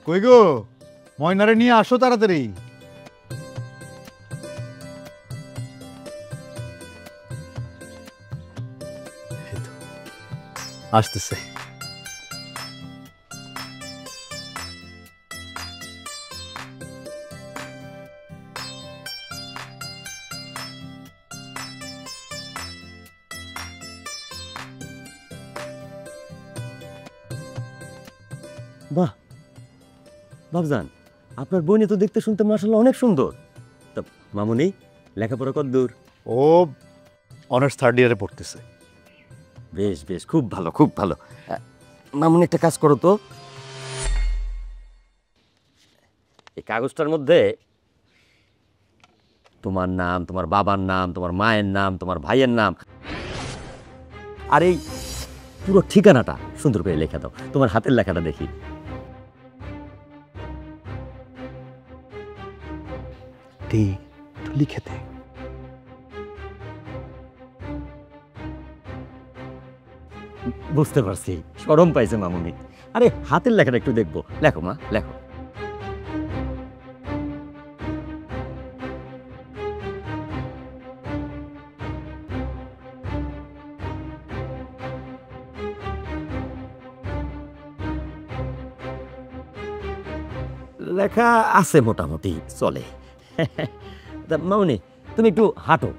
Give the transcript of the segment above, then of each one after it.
কই গো, ময়নারে নিয়ে আসো তাড়াতাড়ি। আসতেছে। বাহ বাবজান, আপনার বইনে তো দেখতে শুনতে মাশাআল্লাহ অনেক সুন্দর। তা মামুনি লেখাপড়া কত দূর? ও অনার্স 3rd ইয়ারে পড়তেছে। বেশ বেশ, খুব ভালো খুব ভালো। মামুনি একটা কাজ করো তো, এই কাগজটার মধ্যে তোমার নাম, তোমার বাবার নাম, তোমার মায়ের নাম, তোমার ভাইয়ের নাম আর এই পুরো ঠিকানাটা সুন্দর করে লেখা দাও। তোমার হাতের লেখাটা দেখি। লিখে দে। বুঝতে পারছি, শরম পাইছে মামুনি। আরে হাতের লেখাটা একটু দেখবো। লেখো মা, লেখো। লেখা আছে মোটামুটি, চলে। মামুনি তুমি একটু হাঁটো,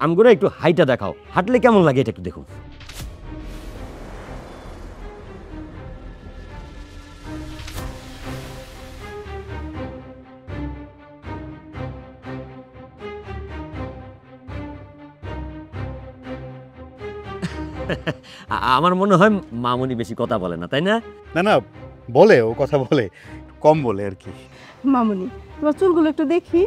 আমগুলো একটু হাইটা দেখাও। হাঁটলে কেমন লাগে এটা একটু দেখুন। আমার মনে হয় মামুনি বেশি কথা বলে না, তাই না? না না, বলে, ও কথা বলে, কম বলে আর কি। মামুনি তোমার চুলগুলো একটু দেখি।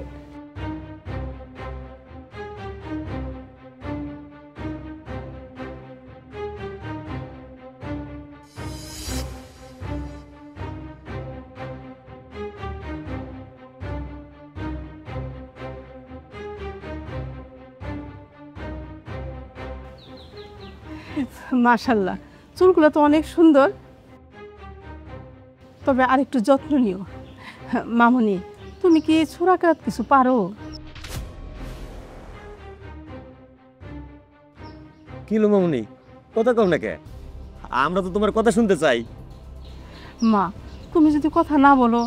মাশাআল্লাহ, চুলগুলো তো অনেক সুন্দর, তবে আরেকটু যত্ন নিও। মামুনি তুমি কি ছোড়াকাত কিছু পারো? কি লো মামুনি, কথা কম না কে? আমরা তো তোমার কথা শুনতে চাই। মা তুমি যদি কথা না বলো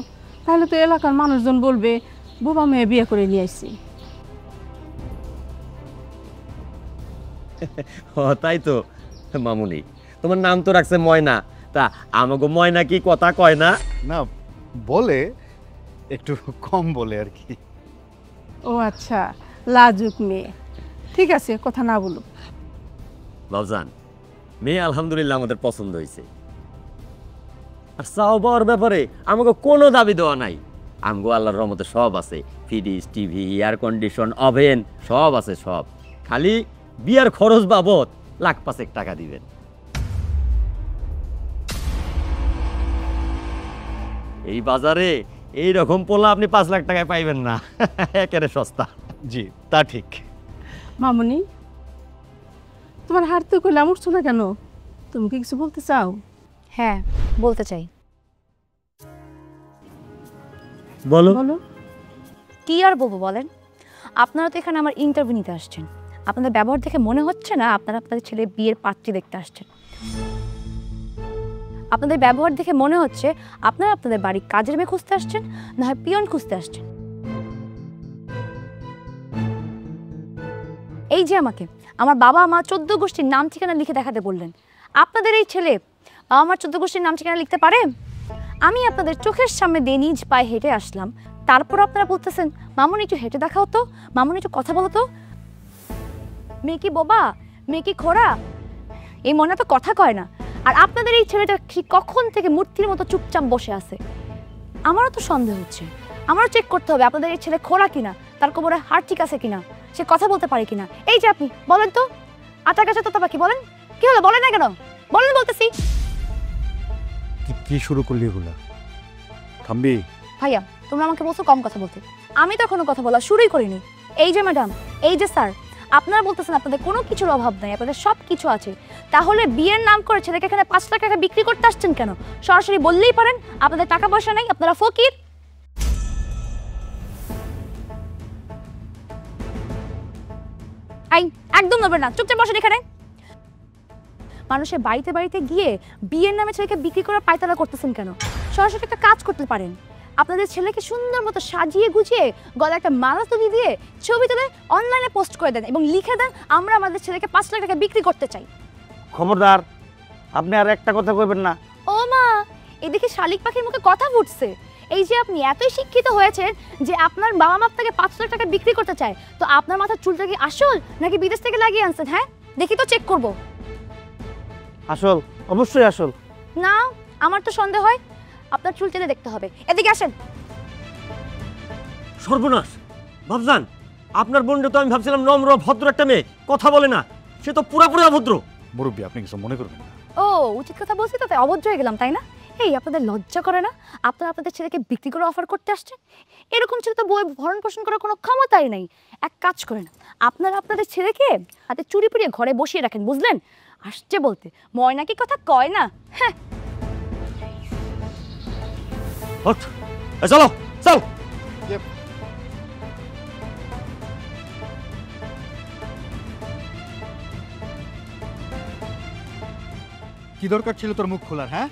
তাহলে তো এলাকার মানুষজন বলবে বোবা মেয়ে বিয়ে করে নিয়ে আসছি। তাই তো মামুনি, তোমার নাম তো রাখছে ময়না, তা আমাগো ময়না কি কথা কয় না? না বলে, একটু কম বলে আর কি। ও আচ্ছা, লাজুক মেয়ে, ঠিক আছে কথা না বলো। বাবজান, মেয়ে আলহামদুলিল্লাহ আমাদের পছন্দ হয়েছে। আর চাও পাওয়ার ব্যাপারে আমাকে কোনো দাবি দেওয়া নাই। আমগো আল্লাহর রহমতে সব আছে, fridge, TV, air condition, oven সব আছে সব। খালি বিয়ার খরচ বাবদ 1,05,000 টাকা দিবেন। এই বাজারে এই রকম পোলা আপনি 5 লাখ টাকায় পাইবেন না। একেবারে সস্তা। জি তা ঠিক। মামুনি তোমার হাঁটতে করলে আমার শোনা কেন? তুমি কি কিছু বলতে চাও? হ্যাঁ বলতে চাই। বলো বলো। কি আর বলবো বলেন, আপনারা তো এখানে আমার ইন্টারভিউ নিতে আসছেন। আপনাদের ব্যবহার দেখে মনে হচ্ছে না আপনারা আপনাদের ছেলে বিয়ের পাত্রী দেখতে আসছেন। আপনাদের ব্যবহার দেখে মনে হচ্ছে আপনারা আপনাদের বাড়ির কাজের মেয়ে খুঁজতে আসছেন, না হয় পিয়ন খুঁজতে আসছেন। এই যে আমাকে আমার বাবা মা 14 গোষ্ঠীর নাম ঠিকানা লিখে দেখাতে বললেন, আপনাদের এই ছেলে আমার 14 গোষ্ঠীর নাম ঠিকানা লিখতে পারে? আমি আপনাদের চোখের সামনে দিয়ে নিজ পায়ে হেঁটে আসলাম, তারপর আপনারা বলতেছেন মামুনি একটু হেঁটে দেখাও তো, মামুনি একটু কথা বলো তো। মেয়ে কি বোবা, মেয়ে কি খোড়া? এই মনে তো কথা কয় না। আর আপনাদের এই ছেলেটা কখন থেকে মূর্তির মতো চুপচাপ বসে আছে। আমারও তো সন্দেহ হচ্ছে, আমারও চেক করতে হবে আপনাদের এই ছেলে খোড়া কিনা, তার কোমরে হাড় ঠিক আছে কিনা, সে কথা বলতে পারে কিনা। এই যে আপনি বলেন তো, আটা গাছে তো পাখি, বলেন কি হলো, বলেন না কেন? বলেন বলতেছি। কি শুরু করলি এগুলা খাম্বি? ভাইয়া তোমরা আমাকে বলছো কম কথা বলতে, আমি তো এখনো কথা বলা শুরুই করিনি। এই যে ম্যাডাম, এই যে স্যার, আপনারা বলতেছেন আপনাদের কোনো কিছুর অভাব নাই, আপনাদের সব কিছু আছে, তাহলে বিয়ের নাম করে ছেলেকে এখানে 5 লাখ টাকা বিক্রি করতে আসছেন কেন? সরাসরি বললেই পারেন আপনাদের টাকা পয়সা নেই, আপনারা ফকির। আই একদম নড়বেন না, চুপচাপ বসেন এখানে। মানুষের বাড়িতে বাড়িতে গিয়ে বিয়ের নামে ছেলেকে বিক্রি করার পায়তারা করতেছেন কেন? সরাসরি একটা কাজ করতে পারেন, আপনাদের ছেলেকে সুন্দর মতো সাজিয়ে গুছিয়ে গলায় একটা মালা তুলি দিয়ে ছবি তুলে অনলাইনে পোস্ট করে দেন এবং লিখে দেন আমরা আমাদের ছেলেকে 5 লাখ টাকা বিক্রি করতে চাই। খবরদার, আপনি আর একটা কথা কইবেন না। ও মা, এদিকে শালিক পাখির মুখে কথা ফুটছে। এই যে আপনি এতই শিক্ষিত হয়েছেন যে আপনার বাবা মা আপনাকে 5 লাখ টাকা বিক্রি করতে চায়, তো আপনার মাথার চুলটা কি আসল নাকি বিদেশ থেকে লাগিয়ে আনছেন? হ্যাঁ দেখি তো, চেক করব। আসল, অবশ্যই আসল। না, আমার তো সন্দেহ হয়, আপনার চুল টেনে দেখতে হবে। এদিকে আসেন। সর্বনাশ ভাবজান, আপনার বোনটা তো আমি ভাবছিলাম নম্র ভদ্র একটা মেয়ে, কথা বলে না, সে তো পুরোপুরি অভদ্র। মুরব্বী আপনি কিছু মনে করবেন না। ও উচিত কথা বলছি তো তাই অভদ্র হয়ে গেলাম, তাই না? এই আপনাদের লজ্জা করে না? আপনারা আপনাদের ছেলেকে বিক্রি করে অফার করতে আসছেন? এরকম ছেলে তো বই ভরণ পোষণ করার কোনো ক্ষমতাই নেই। এক কাজ করেন, আপনারা আপনাদের ছেলেকে হাতে চুরি পুড়িয়ে ঘরে বসিয়ে রাখেন, বুঝলেন? আসছে বলতে ময়না কি কথা কয় না? হ্যাঁ চলো চল। কি দরকার ছিল তোর মুখ খোলার? হ্যাঁ,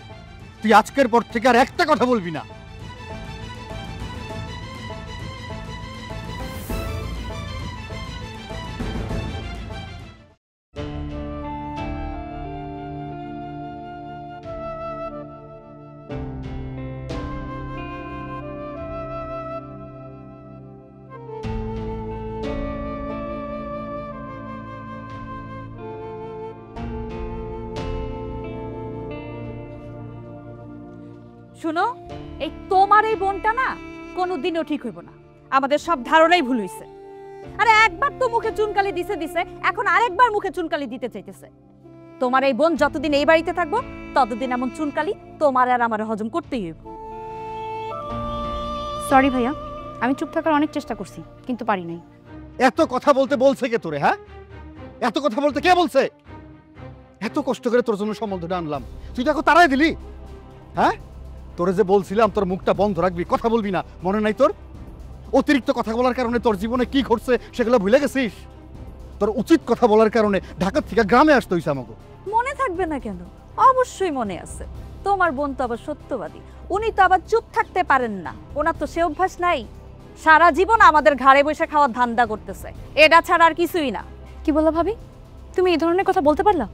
তুই আজকের পর থেকে আর একটা কথা বলবি না। শুনো, এই তোমার এই বোনটা না কোনোদিনও ঠিক হইব না। আমাদের সব ধারণাই ভুল হইছে। আরে একবার তো মুখে চুনকালি দিছে, এখন আরেকবার মুখে চুনকালি দিতে চাইতেছে। তোমার এই বোন যতদিন এই বাড়িতে থাকবো ততদিন এমন চুনকালি তোমার আর আমার হজম করতেই হইব। সরি ভাইয়া, আমি চুপ থাকার অনেক চেষ্টা করছি কিন্তু পারি নাই। এত কথা বলতে বলছে কে তোরে? হ্যাঁ, এত কথা বলতে কে বলছে? এত কষ্ট করে তোর জন্য সম্বন্ধটা আনলাম, তুই দেখো তারাই দিলি। হ্যাঁ, তোরে যে বলছিলাম তোর মুখটা বন্ধ রাখবি, কথা বলবি না, মনে নাই তোর? অতিরিক্ত কথা বলার কারণে তোর জীবনে কি ঘটছে সেগুলো ভুলে গেছিস? তোর উচিত কথা বলার কারণে ঢাকা থেকে গ্রামে আসতে হইছে আমাকে। মনে থাকবে না কেন? অবশ্যই মনে আছে। তোমার বোন তো আবার সত্যবাদী, উনি তো আবার চুপ থাকতে পারেন না, ওনার তো সে অভ্যাস নাই। সারা জীবন আমাদের ঘাড়ে বসে খাওয়ার ধান্দা করতেছে, এটা ছাড়া আর কিছুই না। কি বললা ভাবি? তুমি এই ধরনের কথা বলতে পারলা?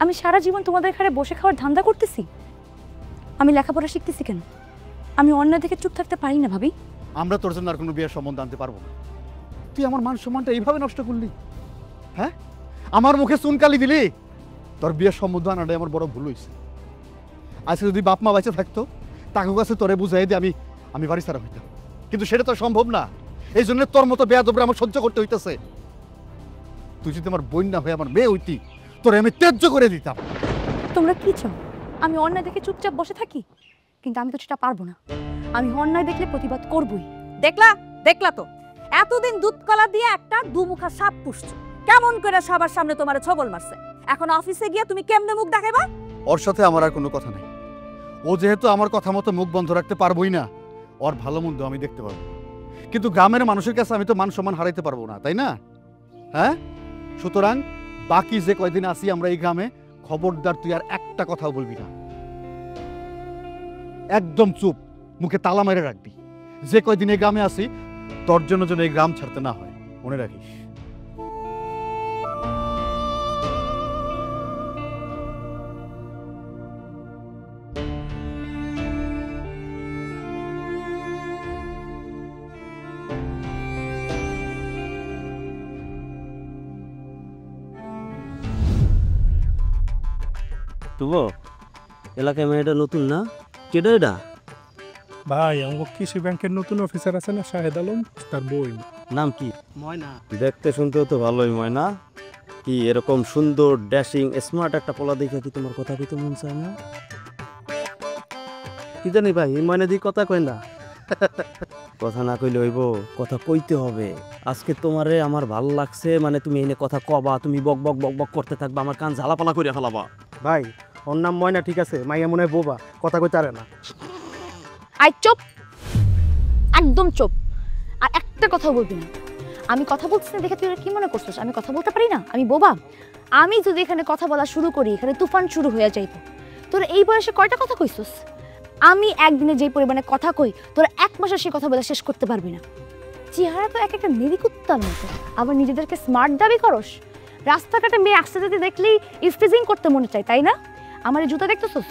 আমি সারা জীবন তোমাদের ঘরে বসে খাওয়ার ধান্দা করতেছি? আমি লেখাপড়া শিখতেছি কেন? আমি অন্য দিকে চুপ থাকতে পারি না ভাবি। আমরা তোর জন্য আর কোনো বিয়ের সম্বন্ধ আনতে পারবো না। তুই আমার মান সম্মানটা এইভাবে নষ্ট করলি। হ্যাঁ, আমার মুখে চুনকালি দিলি। তোর বিয়ের সম্বন্ধ আনাটাই আমার বড় ভুল হয়েছে। আজকে যদি বাপ মা বেঁচে থাকতো তাকে কাছে তোরে বুঝাই দিয়ে আমি বাড়ি ছাড়া হইতাম, কিন্তু সেটা তো সম্ভব না। এই জন্য তোর মতো বেয়াদবরে আমার সহ্য করতে হইতেছে। তুই যদি আমার বোন না হয়ে আমার মেয়ে হইতি, তোরে আমি ত্যায্য করে দিতাম। তোমরা কি চাও? আমি অন্যায় দেখে চুপচাপ বসে থাকি? কিন্তু আমি তো সেটা পারবো না। আমি অন্যায় দেখলে প্রতিবাদ করবই। দেখলা তো, এতদিন দুধ কলা দিয়ে একটা দুমুখা সাপ পুষছো, কেমন করে সবার সামনে তোমার ছবল মারছে। এখন অফিসে গিয়ে তুমি কেমনে মুখ দেখাইবা? ওর সাথে আমার আর কোনো কথা নাই। ও যেহেতু আমার কথা মতো মুখ বন্ধ রাখতে পারবোই না, ওর ভালো মন্দ আমি দেখতে পারবো, কিন্তু গ্রামের মানুষের কাছে আমি তো মান সম্মান হারাইতে পারবো না, তাই না? হ্যাঁ, সুতরাং বাকি যে কয়দিন আসি আমরা এই গ্রামে, খবরদার তুই আর একটা কথাও বলবি না। একদম চুপ, মুখে তালা মেরে রাখবি। যে কয়দিন এই গ্রামে আসি তোর জন্য যেন এই গ্রাম ছাড়তে না হয়, মনে রাখিস। তুবো, এলাকায় মেয়েটা নতুন না? কেডা এটা? ভাই, আমার কৃষি ব্যাংকের নতুন অফিসার আছে না, শাহেদ আলম, তার বই। নাম কি? ময়না। দেখতে শুনতেও তো ভালোই ময়না। কি এরকম সুন্দর ড্যাশিং স্মার্ট একটা পোলা দেখে কি তোমার কথা কইতে মন চায় না? কি জানি ভাই, এই ময়না দিয়ে কথা কয় না। কথা না কইলে হইব, কথা কইতে হবে। আজকে তোমারে আমার ভাল লাগছে মানে তুমি এনে কথা কবা, তুমি বক বক বক বক করতে থাকবা, আমার কান ঝালাপালা করে ফেলাবা। ভাই ওর নাম ময়না, ঠিক আছে, মাইয়া মনে হয় বোবা, কথা কইতে পারে না। আই চুপ, একদম চুপ। আর একটা কথা বলবি না। আমি কথা বলছি না দেখে তুই কি মনে করছিস আমি কথা বলতে পারি না? আমি বোবা? আমি যদি এখানে কথা বলা শুরু করি এখানে তুফান শুরু হয়ে যাইতো। তোর এই বয়সে কয়টা কথা কইছিস? আমি একদিনে যেই পরিমাণে কথা কই তোর এক মাসে সেই কথা বলা শেষ করতে পারবি না। চেহারা তো এক একটা নিরিকুত্তার মতো, আবার নিজেদেরকে স্মার্ট দাবি করস। রাস্তাঘাটে মেয়ে আসতে যেতে দেখলেই ইফটিজিং করতে মনে চাই, তাই না? আমার এই জুতা দেখতেছিস?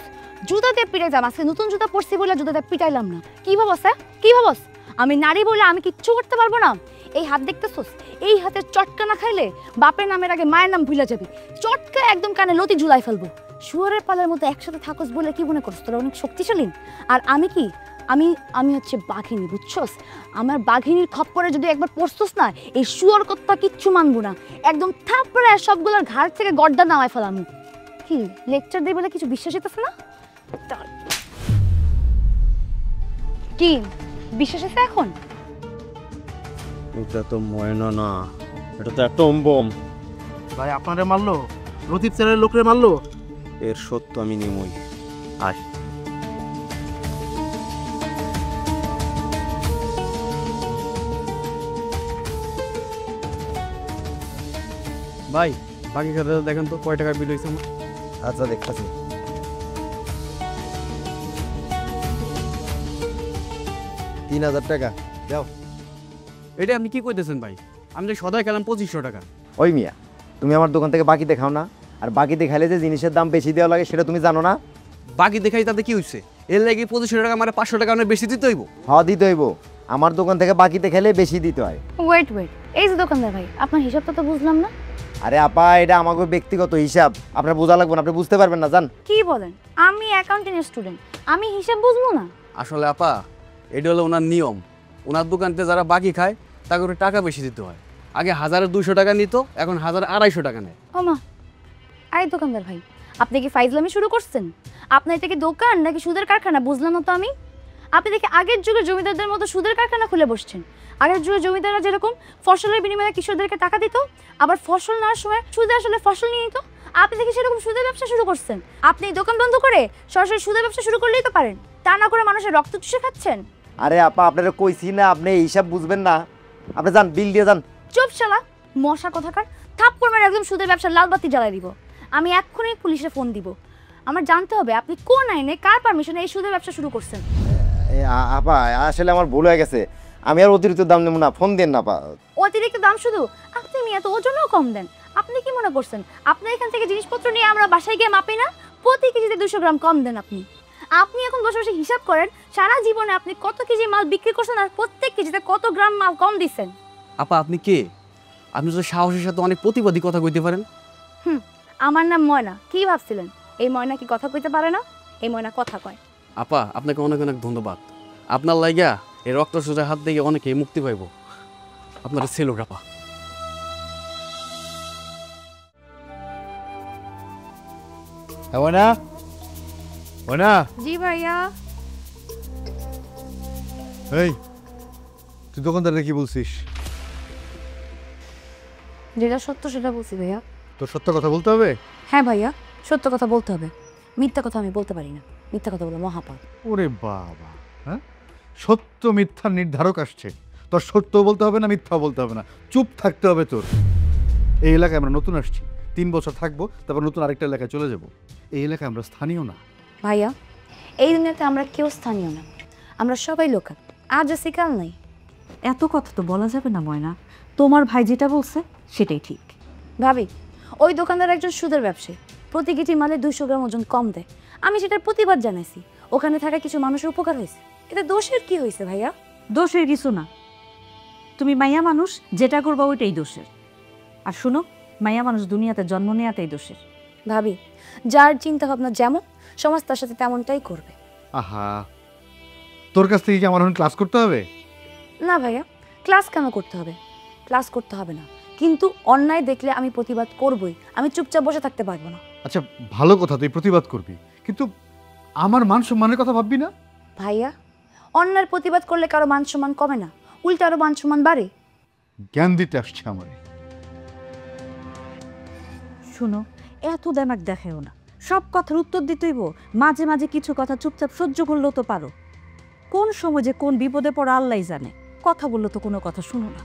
জুতা দিয়ে পিটাই যাম, আজকে নতুন জুতা পরছি বলে জুতা দিয়ে পিটাইলাম না। কি ভাবস? কি ভাবস আমি নারী বলে আমি কিচ্ছু করতে পারবো না? এই হাত দেখতেছিস? এই হাতের চটকা না খাইলে বাপের নামের আগে মায়ের নাম ভুলে যাবি। চটকা একদম কানে লতি ঝুলাই ফেলবো। শুয়ারের পালের মতো একসাথে থাকস বলে কি মনে করছ তোরা অনেক শক্তিশালী? আর আমি কি? আমি হচ্ছে বাঘিনী, বুঝছস? আমার বাঘিনীর খপ্পরে যদি একবার পড়ছস না, এই শুয়ার কত্তা কিচ্ছু মানবো না। একদম থাপড়ে সবগুলোর ঘাড় থেকে গর্দা নামাই ফেলাম। কি লেকচার দেই বলে কিছু বিশ্বাস হইতেছে না? কি বিশ্বাস আছে এখন? এটা তো ময়না না, এটা তো একটা অম্বম। ভাই আপনারে মারলো, রতিব স্যারের লোকরে মারলো। এর সত্য আমি নিমই। আয় ভাই বাকি খাতা দেখেন তো কয় টাকা বিল হয়েছে আমার। আচ্ছা দেখতেছি। 3000 টাকা দাও। এটা আপনি কি কইতেছেন ভাই? আমি তো সদাই খেলাম 2500 টাকা। ওই মিয়া, তুমি আমার দোকান থেকে বাকিতে খাও না? আর বাকিতে খাইলে যে জিনিসের দাম বেশি দেওয়া লাগে সেটা তুমি জানো না? বাকি দেখাই তাতে কি হইছে? এর লাগি 2500 টাকা মানে 500 টাকা অনেক বেশি দিতে হইব। হ্যাঁ দিতে হইব। আমার দোকান থেকে বাকিতে খেলে বেশি দিতে হয়। ওয়েট এই যে দোকানদার ভাই, আপনার হিসাবটা তো বুঝলাম না। আরে আপা, এটা আমাকে ব্যক্তিগত হিসাব, আপনার বোঝা লাগবে না, আপনি বুঝতে পারবেন না। জান কি বলেন? আমি অ্যাকাউন্টিং স্টুডেন্ট, আমি হিসাব বুঝবো না? আসলে আপা এটা হলো ওনার নিয়ম। ওনার দোকানতে যারা বাকি খায় তাকে টাকা বেশি দিতে হয়। আগে 1200 টাকা নিত, এখন 1250 টাকা নেয়। ওমা, আরে দোকানদার ভাই, আপনি কি ফাইজলামি শুরু করছেন? আপনার এটা কি দোকান নাকি সুদের কারখানা বুঝলাম না তো আমি। আপনি দেখি আগের যুগে জমিদারদের মতো সুদের কারখানা খুলে বসছেন। আগের যুগে জমিদাররা যেরকম ফসলের বিনিময়ে কৃষকদেরকে টাকা দিত, আবার ফসল নেওয়ার সময় সুদে আসলে ফসল নিয়ে নিত, আপনি দেখি সেরকম সুদের ব্যবসা শুরু করছেন। আপনি দোকান বন্ধ করে সরাসরি সুদের ব্যবসা শুরু করলেই তো পারেন, তা না করে মানুষের রক্ত চুষে খাচ্ছেন। আরে আপা, আপনারা কইছি না আপনি এই হিসাব বুঝবেন না? আপনি যান, বিল দিয়ে যান। চুপ শালা মশা কথাকার, থাপ্পড় মেরে একদম সুদের ব্যবসার লাল বাতি জ্বালাই দিব। আমি এক্ষুনি পুলিশে ফোন দিব। আমার জানতে হবে আপনি কোন আইনে কার পারমিশনে এই সুদের ব্যবসা শুরু করছেন। আপা আসলে আমার ভুল হয়ে গেছে, আমি আর অতিরিক্ত দাম নেব না, ফোন দেন না আপা। অতিরিক্ত দাম শুধু? আপনি মিয়া তো ওজনও কম দেন। আপনি কি মনে করছেন আপনি এখান থেকে জিনিসপত্র নিয়ে আমরা বাসায় গিয়ে মাপি না? প্রতি কেজিতে 200 গ্রাম কম দেন আপনি। আপনি এখন বসে বসে হিসাব করেন সারা জীবনে আপনি কত কেজি মাল বিক্রি করছেন আর প্রত্যেক কেজিতে কত গ্রাম মাল কম দিচ্ছেন। আপা আপনি কে? আপনি তো সাহসের সাথে অনেক প্রতিবাদী কথা কইতে পারেন। আমার নাম ময়না। কি ভাবছিলেন এই ময়না কি কথা কইতে পারে না? এই ময়না কথা কয়। আপা আপনাকে অনেক অনেক ধন্যবাদ। আপনার লাইগা এই রক্ত সোজা হাত থেকে অনেকেই মুক্তি পাইব। আপনার সেলুট আপা। ময়না, ময়না, জি ভাইয়া। এই তুই দোকানদারে কি বলছিস? যেটা সত্য সেটা বলছি ভাইয়া। তোর সত্য কথা বলতে হবে। হ্যাঁ ভাইয়া, সত্য কথা বলতে হবে। মিথ্যা কথা আমি বলতে পারি না। মিথ্যা কথা বলে মহাপাপ। ওরে বাবা, হ্যাঁ, সত্য মিথ্যার নির্ধারক আসছে। তোর সত্য বলতে হবে না, মিথ্যা বলতে হবে না, চুপ থাকতে হবে তোর। এই এলাকায় আমরা নতুন আসছি, 3 বছর থাকবো, তারপর নতুন আরেকটা এলাকায় চলে যাব। এই এলাকায় আমরা স্থানীয় না ভাইয়া। এই দুনিয়াতে আমরা কেউ স্থানীয় না, আমরা সবাই লোকাল। আজ আছে কাল নাই। এত কথা তো বলা যাবে না ময়না। তোমার ভাই যেটা বলছে সেটাই ঠিক। ভাবি, ওই দোকানদার একজন সুদের ব্যবসায়ী, প্রতি কেজি মালে 200 গ্রাম ওজন কম দেয়। আমি সেটার প্রতিবাদ জানাইছি, ওখানে থাকা কিছু মানুষের উপকার হয়েছে। এতে দোষের কি হয়েছে ভাইয়া? দোষের কিছু না, তুমি মাইয়া মানুষ, যেটা করবা ওইটাই দোষের। আর শুনো, মাইয়া মানুষ দুনিয়াতে জন্ম নেওয়াটাই দোষের। ভাবি, যার চিন্তা ভাবনা যেমন সমাজ তার সাথে তেমনটাই করবে। আহা, তোর কাছ থেকে কি আমার এখন ক্লাস করতে হবে? না ভাইয়া, ক্লাস কেন করতে হবে? ক্লাস করতে হবে না, কিন্তু অন্যায় দেখলে আমি প্রতিবাদ করবই। আমি চুপচাপ বসে থাকতে পারবো না। আচ্ছা ভালো কথা, তুই প্রতিবাদ করবি, কিন্তু আমার মান সম্মানের কথা ভাববি না? ভাইয়া, অন্যায়ের প্রতিবাদ করলে কারো মান সম্মান কমে না, উল্টো আরো মান সম্মান বাড়ে। জ্ঞান দিতে আসছে আমারে। শুনো, এত দেমাক দেখাও না, সব কথার উত্তর দিতেইব। মাঝে মাঝে কিছু কথা চুপচাপ সহ্য করলেও তো পারো। কোন সময় যে কোন বিপদে পড়া আল্লাহই জানে, কথা বললে তো কোনো কথা শুনো না।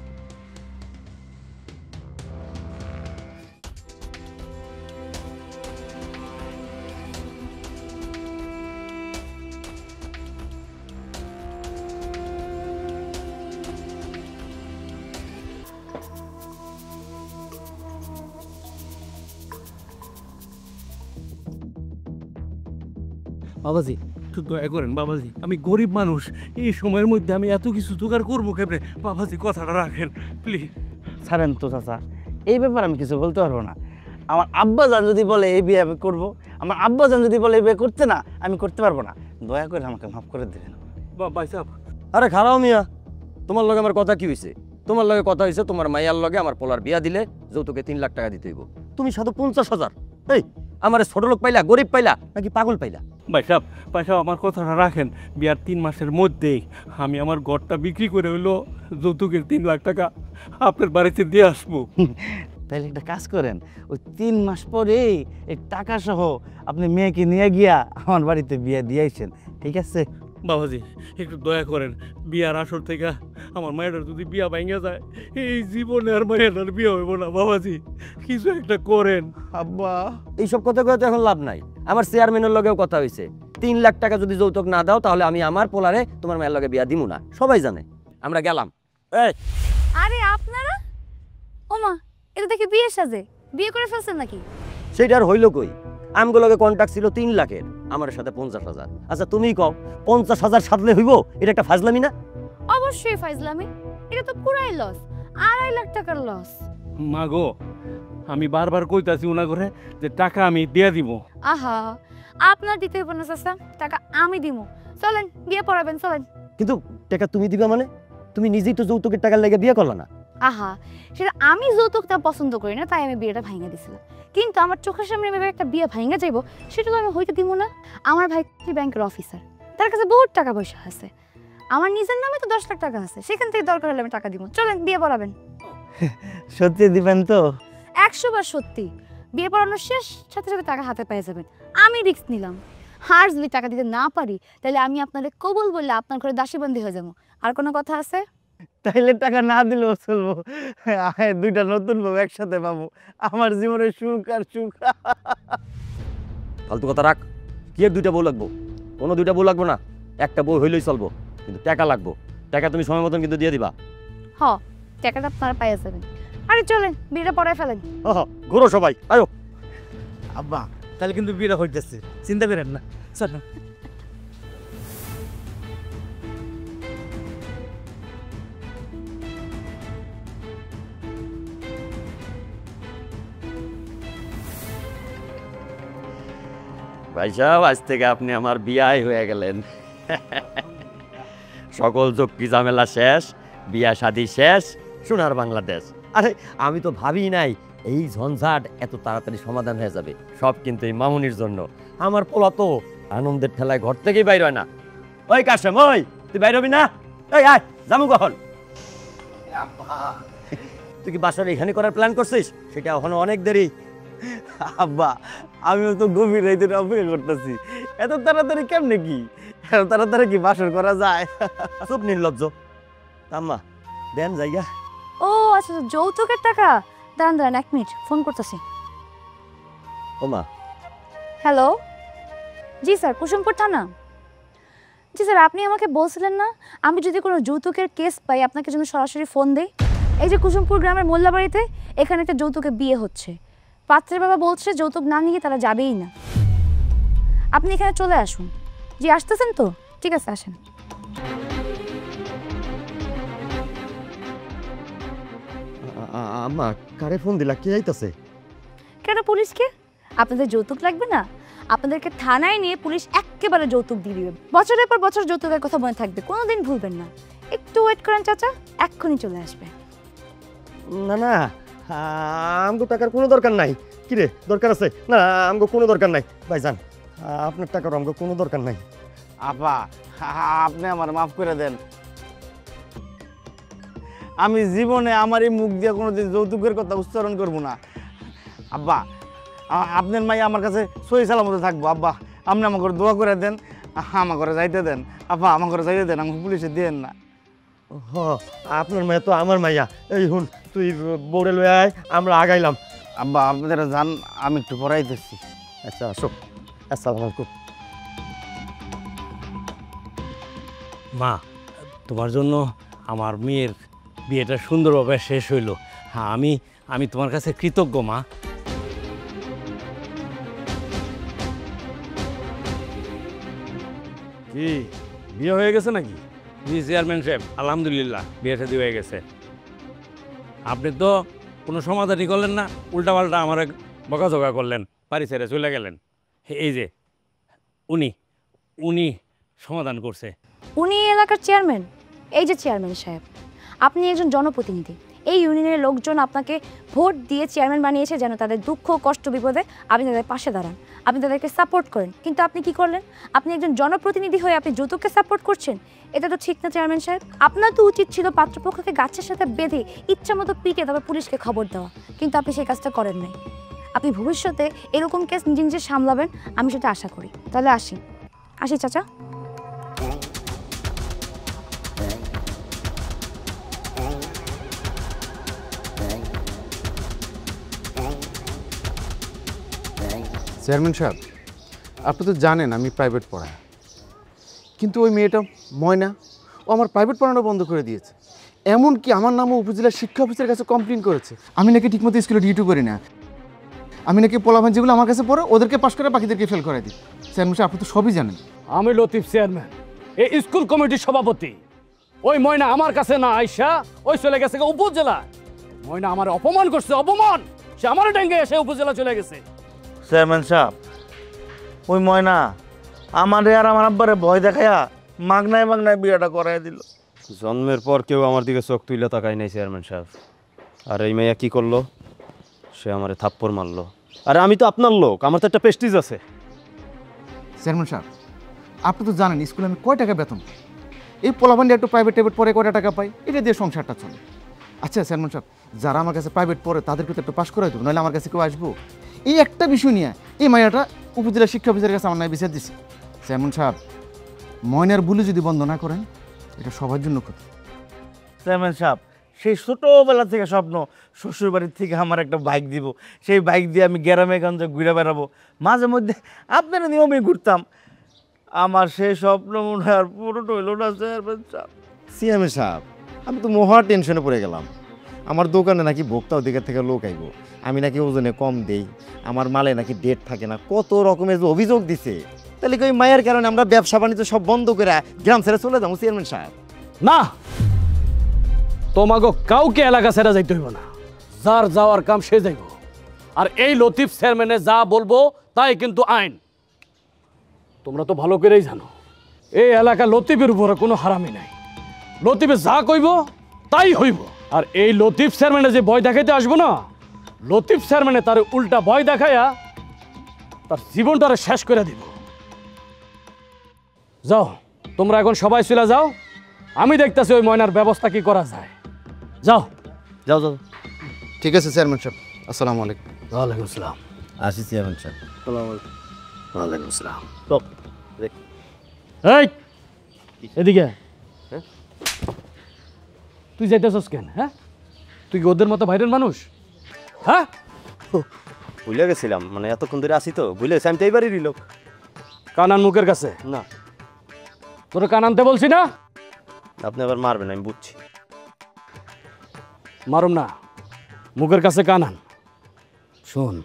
বাবাজি একটু দয়া করেন বাবাজি, আমি গরিব মানুষ, এই সময়ের মধ্যে আমি এত কিছু জোগাড় করবো কেমনে? বাবাজি কথাটা রাখেন প্লিজ। ছাড়েন তো চাচা, এই ব্যাপারে আমি কিছু বলতে পারবো না। আমার আব্বাজান যদি বলে এই বিয়ে আমি করবো, আমার আব্বাজান যদি বলে এই বিয়ে করতে না, আমি করতে পারবো না। দয়া করে আমাকে মাফ করে দেবেন। ভাই সাহেব, আরে খারাও মিয়া, তোমার লগে আমার কথা কি হয়েছে? তোমার লগে কথা হয়েছে তোমার মাইয়ার লগে আমার পোলার বিয়া দিলে যৌতুকে 3 লাখ টাকা দিতে হইব। তুমি শুধু 50,000। এই আমার ছোট লোক পাইলা, গরিব পাইলা নাকি পাগল পাইলা? ভাই সাহেব আমার কথাটা রাখেন। বিয়ার 3 মাসের মধ্যেই আমি আমার ঘরটা বিক্রি করে হইলো যৌতুকের 3 লাখ টাকা আপনার বাড়িতে দিয়ে আসবো। তাহলে একটা কাজ করেন, ওই 3 মাস পরে এই টাকা সহ আপনি মেয়েকে নিয়ে গিয়া আমার বাড়িতে বিয়ে দিয়েছেন, ঠিক আছে? বাবাজি একটু দয়া করেন, বিয়ার আসর থেকে আমার মায়ের যদি বিয়া ভাঙে যায়, এই জীবনে আর মায়ের বিয়ে হইব না। বাবাজি কিছু একটা করেন। আব্বা, এইসব কথা কয়ে তো এখন লাভ নাই। আমার চেয়ারম্যানের লগেও কথা হয়েছে, 3 লাখ টাকা যদি যৌতুক না দাও তাহলে আমি আমার পোলারে তোমার মায়ের লগে বিয়া দিমু না। সবাই জানে। আমরা গেলাম। এই আরে আপনারা, ওমা এটা দেখি বিয়ে সাজে, বিয়ে করে ফেলছেন নাকি? সেইটা আর হইল কই? আমগো লগে কন্ট্যাক্ট ছিল 3 লাখের, আমার সাথে 50,000। আচ্ছা তুমি কও 50,000 সাধলে হইব? এটা একটা ফাজলামি না? অবশ্যই ফাইজলামি, এটা তো পুরাই লস, 2.5 লাখ টাকার লস। মা গো, আমি বারবার কইতাছি উনা করে যে টাকা আমি দিয়ে দিব। আহা, আপনার দিতে হইব না চাচা, টাকা আমি দিব। চলেন বিয়ে পড়াবেন, চলেন। কিন্তু টাকা তুমি দিবা মানে? তুমি নিজেই তো যৌতুকের টাকার লেগে বিয়ে করলা না। আহা, সেটা আমি যৌতুকটা পছন্দ করি না, তাই আমি বিয়েটা ভাঙা দিছিলাম। কিন্তু আমার চোখের সামনে এভাবে একটা বিয়ে ভাঙা যাইব, সেটা তো আমি হইতে দিব না। আমার ভাই ব্যাংকের অফিসার, তার কাছে বহুত টাকা পয়সা আছে। আমার নিজের নামে তো 10 লাখ টাকা আছে, সেখান থেকে দরকার হলে আমি টাকা দিব। চলেন বিয়ে পড়াবেন। সত্যি দিবেন তো? 100 বার সত্যি। বিয়ে পড়ানোর শেষ সাথে সাথে টাকা হাতে পেয়ে যাবেন। আমি রিস্ক নিলাম, আর যদি টাকা দিতে না পারি তাহলে আমি আপনাদের কবুল বললে আপনার ঘরে দাসীবন্দী হয়ে যাবো। আর কোনো কথা আছে? তাইলে টাকা না দিলেও চলবো, আয় 2টা নতুন বউ একসাথে পাবো, আমার জীবনের সুখ আর সুখ। ফালতু কথা রাখ। কি আর 2টা বউ লাগবো? কোনো 2টা বউ লাগবো না, একটা বউ হইলেই চলবো, কিন্তু টাকা লাগবো। টাকা তুমি সময় মতন কিন্তু দিয়ে দিবা। হ, টাকাটা আপনারা পাইয়া যাবেন। আরে চলেন বিয়েটা পড়ায় ফেলেন। ঘুরো সবাই, আয়ো। আব্বা, তাহলে কিন্তু বিয়েটা হইতেছে, চিন্তা করেন না। চলো। ভাই সাহেব, আজ থেকে আপনি আমার বিয়াই হয়ে গেলেন। সকল ঝক্কি ঝামেলা শেষ, বিয়া শাদী শেষ, সোনার বাংলাদেশ। আরে আমি তো ভাবি নাই এই ঝঞ্ঝাট এত তাড়াতাড়ি সমাধান হয়ে যাবে। সব কিন্তু এই মামুনির জন্য। আমার পোলা তো আনন্দের ঠেলায় ঘর থেকেই বাইর হয় না। ওই কাশেম, ওই তুই বাইর হবি না? এই আয়, যাবো কখন? তুই কি বাসার এখানে করার প্ল্যান করছিস? সেটা এখনো অনেক দেরি। আব্বা, আমিও তো গভীর রাতে অপেক্ষা করতেছি। এত তাড়াতাড়ি কেমনে কি? এত তাড়াতাড়ি কি বাসর করা যায়? চুপ নির্লজ্জ। আম্মা দেন জায়গা। ও আচ্ছা, যৌতুকের টাকা। দাঁড়ান দাঁড়ান, 1 মিনিট, ফোন করতেছি। ওমা, হ্যালো, জি স্যার, কুসুমপুর থানা। জি স্যার, আপনি আমাকে বলছিলেন না আমি যদি কোনো যৌতুকের কেস পাই আপনাকে যেন সরাসরি ফোন দেই? এই যে কুসুমপুর গ্রামের মোল্লাবাড়িতে এখানে একটা যৌতুকে বিয়ে হচ্ছে। পাত্রের বাবা বলছে যৌতুক না নিয়ে তারা যাবেই না। আপনি এখানে চলে আসুন। জি আসতেছেন তো? ঠিক আছে, আসেন। আম্মা কারে ফোন দিলা? কে আইতাছে? কেন পুলিশকে? আপনাদের যৌতুক লাগবে না? আপনাদেরকে থানায় নিয়ে পুলিশ একেবারে যৌতুক দিয়ে দিবে। বছরের পর বছর যৌতুকের কথা মনে থাকবে, কোনোদিন ভুলবেন না। একটু ওয়েট করেন চাচা, এক্ষুনি চলে আসবে। না না, আমগো টাকার কোনো দরকার নাই। কি রে, দরকার আছে? না, আমগো কোনো দরকার নাই। ভাইজান, আপনার টাকার আমগো কোনো দরকার নাই। আপা, আপনি আমার মাফ করে দেন। আমি জীবনে আমার এই মুখ দিয়ে কোনোদিন যৌতুকের কথা উচ্চারণ করবো না। আব্বা, আপনার মাই আমার কাছে সহি সালামতে থাকবো। আব্বা, আপনি আমার করে দোয়া করে দেন, আমার ঘরে যাইতে দেন। আব্বা, আমার ঘরে যাইতে দেন, আমাকে পুলিশে দিয়েন না। হ আপনার মায়া তো আমার মাইয়া। এই হুন তুই বউরে লয়ে আয়, আমরা আগাইলাম। আব্বা, আপনারা যান, আমি একটু পড়াইতেছি। আচ্ছা আসো। আসসালামু আলাইকুম। মা, তোমার জন্য আমার মেয়ের বিয়েটা সুন্দরভাবে শেষ হইল। হ্যাঁ, আমি তোমার কাছে কৃতজ্ঞ মা। কি বিয়ে হয়ে গেছে নাকি? জি চেয়ারম্যান সাহেব, আলহামদুলিল্লাহ বিয়ে শাদী হয়ে গেছে। আপনি তো কোনো সমাধানই করলেন না, উল্টাপাল্টা আমার বকাঝকা করলেন, বাড়ি ছেড়ে চলে গেলেন। এই যে উনি সমাধান করছে। উনি এই এলাকার চেয়ারম্যান? এই যে চেয়ারম্যান সাহেব, আপনি একজন জনপ্রতিনিধি। এই ইউনিয়নের লোকজন আপনাকে ভোট দিয়ে চেয়ারম্যান বানিয়েছে যেন তাদের দুঃখ কষ্ট বিপদে আপনি তাদের পাশে দাঁড়ান, আপনি তাদেরকে সাপোর্ট করেন। কিন্তু আপনি কি করলেন? আপনি একজন জনপ্রতিনিধি হয়ে আপনি যৌতুককে সাপোর্ট করছেন। এটা তো ঠিক না চেয়ারম্যান সাহেব। আপনার তো উচিত ছিল পাত্রপক্ষকে গাছের সাথে বেঁধে ইচ্ছা মতো পিটে তবে পুলিশকে খবর দেওয়া, কিন্তু আপনি সেই কাজটা করেন নাই। আপনি ভবিষ্যতে এরকম কেস নিজে নিজে সামলাবেন, আমি সেটা আশা করি। তাহলে আসি চাচা। চেয়ারম্যান সাহেব, আপনি তো জানেন আমি প্রাইভেট পড়াই, কিন্তু ওই মেয়েটা ময়না ও আমার প্রাইভেট পড়ানো বন্ধ করে দিয়েছে। এমনকি আমার নামও উপজেলার শিক্ষা অফিসের কাছে কমপ্লেন করেছে। আমি নাকি ঠিকমতো স্কুলে ডিউটি করি না, আমি নাকি পোলাভান যেগুলো আমার কাছে পড়ে ওদেরকে পাশ করে বাকিদেরকে ফেল করে দিই। চেয়ারম্যান সাহেব, আপনি তো সবই জানেন। আমি লতিফ চেয়ারম্যান, এই স্কুল কমিটির সভাপতি। ওই ময়না আমার কাছে না আইসা ওই চলে গেছে উপজেলা। ময়না আমার অপমান করছে, অপমান। সে আমার ডেঙ্গে এসে উপজেলা চলে গেছে। চেয়ারম্যান সাহেব, ওই ময়না আমারে আর আমার আব্বারে ভয় দেখায়া মাগনায় বিয়েটা করাই দিল। জন্মের পর কেউ আমার দিকে চোখ তুইলে তাকাই নাই চেয়ারম্যান সাহেব। আর এই মেয়া কি করলো? সে আমারে থাপ্পড় মারলো। আরে আমি তো আপনার লোক, আমার তো একটা প্রেস্টিজ আছে। চেয়ারম্যান সাহেব, আপনি তো জানেন স্কুলে আমি কয় টাকা বেতন পাই। এই পোলাভান্ডি একটু প্রাইভেট পরে কয়টা টাকা পাই, এটা দিয়ে সংসারটা চলে। আচ্ছা চেয়ারম্যান সাহেব, যারা আমার কাছে প্রাইভেট পড়ে তাদেরকে তো একটু পাশ করাই দেবো, নাহলে আমার কাছে কেউ আসবো? এই একটা বিষয় নিয়ে এই মায়াটা উপজেলা শিক্ষা অফিসের কাছে আমার নাই বিচার দিছি। চেয়ারম্যান সাহেব, ময়নার বুলি যদি বন্ধ না করেন, এটা সবার জন্য ক্ষতি। চেয়ারম্যান সাহেব, সেই ছোটোবেলা থেকে স্বপ্ন শ্বশুর বাড়ির থেকে আমার একটা বাইক দিব, সেই বাইক দিয়ে আমি গ্রামে গঞ্জে ঘুরে বেড়াবো, মাঝে মধ্যে আপনার নিয়মে ঘুরতাম। আমার সেই স্বপ্ন মনে হয় আর পুরো হইল না চেয়ারম্যান সাহেব। চেয়ারম্যান সাহেব, আমি তো মহা টেনশনে পড়ে গেলাম। আমার দোকানে নাকি ভোক্তা অধিকার থেকে লোক আইব, আমি নাকি ওজনে কম দেই, আমার মালে নাকি ডেট থাকে না, কত রকমের যে অভিযোগ দিছে। তাহলে কি ওই মায়ের কারণে আমরা ব্যবসা বাণিজ্য সব বন্ধ করে গ্রাম ছেড়ে চলে যাবো চেয়ারম্যান সাহেব? না, তোমাকে কাউকে এলাকা ছেড়ে যাইতে হইব না। যার যাওয়ার কাম সে যাইব। আর এই লতিফ চেয়ারম্যানে যা বলবো তাই কিন্তু আইন। তোমরা তো ভালো করেই জানো এই এলাকা লতিফের উপরে কোনো হারামি নাই। লতিফে যা কইব তাই হইব। আর এই লতিফ চেয়ারম্যানে যে ভয় দেখাইতে আসবো না, লতিফ চেয়ারম্যানে তার উল্টা ভয় দেখাইয়া তার জীবনটারে শেষ করে দিব। যাও, তোমরা এখন সবাই চলে যাও, আমি দেখতেছি ওই ময়নার ব্যবস্থা কি করা যায়। যাও যাও যাও। ঠিক আছে চেয়ারম্যান সাহেব, আসসালামু আলাইকুম। ওয়ালাইকুম আসসালাম। আসি চেয়ারম্যান সাহেব। ওয়ালাইকুম আসসালাম। এই এদিকে, তুই যাইতেছস কেন? হ্যাঁ, তুই কি ওদের মতো বাইরের মানুষ? হ্যাঁ, ভুলে গেছিলাম, মানে এতক্ষণ ধরে আসি তো ভুলে গেছি। আমি তো এইবারই লোক। কানান মুখের কাছে না, তোর কান আনতে বলছি না? আপনি আবার মারবেন, আমি বুঝছি। মারুম না, মুখের কাছে কানান। শোন,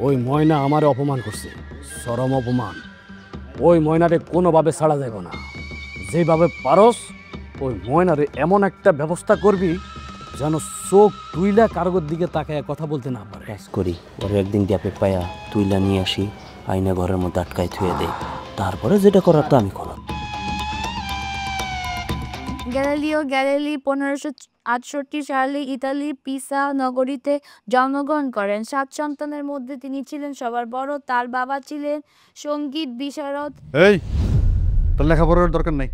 ওই ময়না আমার অপমান করছে, চরম অপমান। ওই ময়নারে কোনোভাবে ছাড়া যাব না। যেভাবে পারস ওই ময়নারে এমন একটা ব্যবস্থা করবি যেন চোখ তুইলা কারোর দিকে তাকায় কথা বলতে না পারে। কাজ করি, ওর একদিন গ্যাপে পায়া তুইলা নিয়ে আসি, আইনা ঘরের মধ্যে আটকায় থুয়ে দেয়, তারপরে যেটা করার তো আমি করলাম। গ্যালিলিও গ্যালিলি 1568 সালে ইতালির পিসা নগরীতে জন্মগ্রহণ করেন। 7 সন্তানের মধ্যে তিনি ছিলেন সবার বড়। তার বাবা ছিলেন সঙ্গীত বিশারদ। এই তোর লেখাপড়ার দরকার নাই,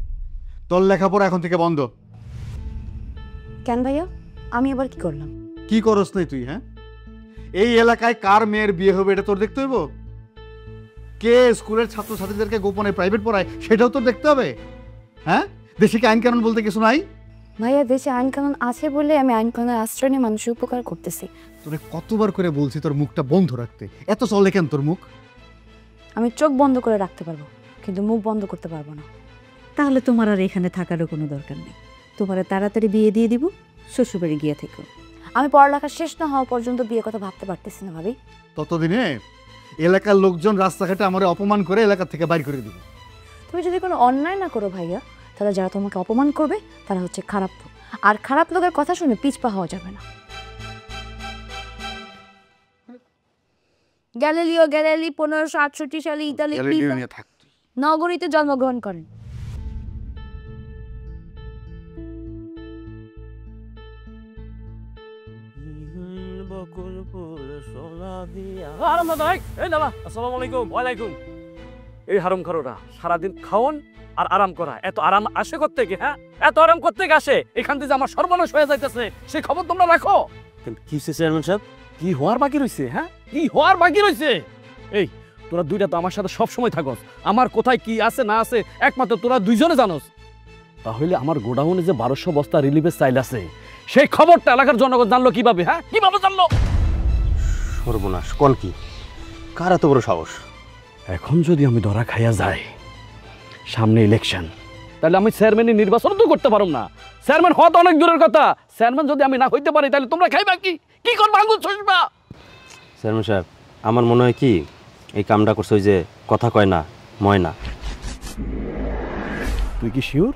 তোর লেখাপড়া এখন থেকে বন্ধ। কেন ভাইয়া, আমি আবার কি করলাম? কি করস নাই তুই? হ্যাঁ, এই এলাকায় কার মেয়ের বিয়ে হবে এটা তোর দেখতে হইব? কে স্কুলের ছাত্রছাত্রীদেরকে গোপনে প্রাইভেট পড়ায় সেটাও তোর দেখতে হবে। হ্যাঁ, দেশে কি আইন কানুন বলতে কিছু নাই? ভাইয়া, দেশে আইন কানুন আছে বলে আমি আইন কানুনের আশ্রয় নিয়ে মানুষের উপকার করতেছি। তোরে কতবার করে বলছি তোর মুখটা বন্ধ রাখতে, এত চলে কেন তোর মুখ? আমি চোখ বন্ধ করে রাখতে পারবো, কিন্তু মুখ বন্ধ করতে পারবো না। তাহলে তোমার আর এখানে থাকারও কোনো দরকার নেই, তোমার তাড়াতাড়ি বিয়ে দিয়ে দিব, শ্বশুরবাড়ি গিয়ে থেকো। আমি পড়ালেখা শেষ না হওয়া পর্যন্ত বিয়ে কথা ভাবতে পারতেছি না ভাবি। ততদিনে এলাকার লোকজন রাস্তাঘাটে আমার অপমান করে এলাকা থেকে বাইর করে দিবে। তুমি যদি কোনো অন্যায় না করো ভাইয়া, তাহলে যারা তোমাকে অপমান করবে তারা হচ্ছে খারাপ লোক, আর খারাপ লোকের কথা শুনে পিছপা হওয়া যাবে না। গ্যালিলিও গ্যালিলি 1568 সালে ইতালি নগরীতে জন্মগ্রহণ করেন। এই হারাম খারোরা সারাদিন খাওন আর আরাম করা, এত আরাম আসে কোত্থেকে? হ্যাঁ, এত আরাম কোত্থেকে আসে? এখান থেকে আমার সর্বনাশ হয়ে যাইতেছে, সেই খবর তোমরা রাখো। কি চেয়ারম্যান সাহেব? কি হওয়ার বাকি রয়েছে? হ্যাঁ, কি হওয়ার বাকি রয়েছে? এই তোরা দুইটা তো আমার সাথে সব সময় থাকস, আমার কোথায় কি আছে না আছে একমাত্র তোরা দুইজনে জানোস। তাহলে আমার গোডাউনে যে 1200 বস্তা রিলিফের চাইল আছে, সেই খবরটা এলাকার জনগণ জানলো কিভাবে? হ্যাঁ, কিভাবে জানলো? সর্বনাশ, কোন কি? কার এত বড় সাহস? এখন যদি আমি ধরা খাইয়া যাই, সামনে ইলেকশন, তাহলে আমি চেয়ারম্যানের নির্বাচন তো করতে পারব না। চেয়ারম্যান হওয়া তো অনেক দূরের কথা, চেয়ারম্যান যদি আমি না হইতে পারি তাহলে তোমরা খাইবা কি? কি করবা? আঙুল ছুঁড়বা? চেয়ারম্যান সাহেব, আমার মনে হয় কি এই কামটা করছে ওই যে কথা কয় না ময়না। তুই কি শিওর?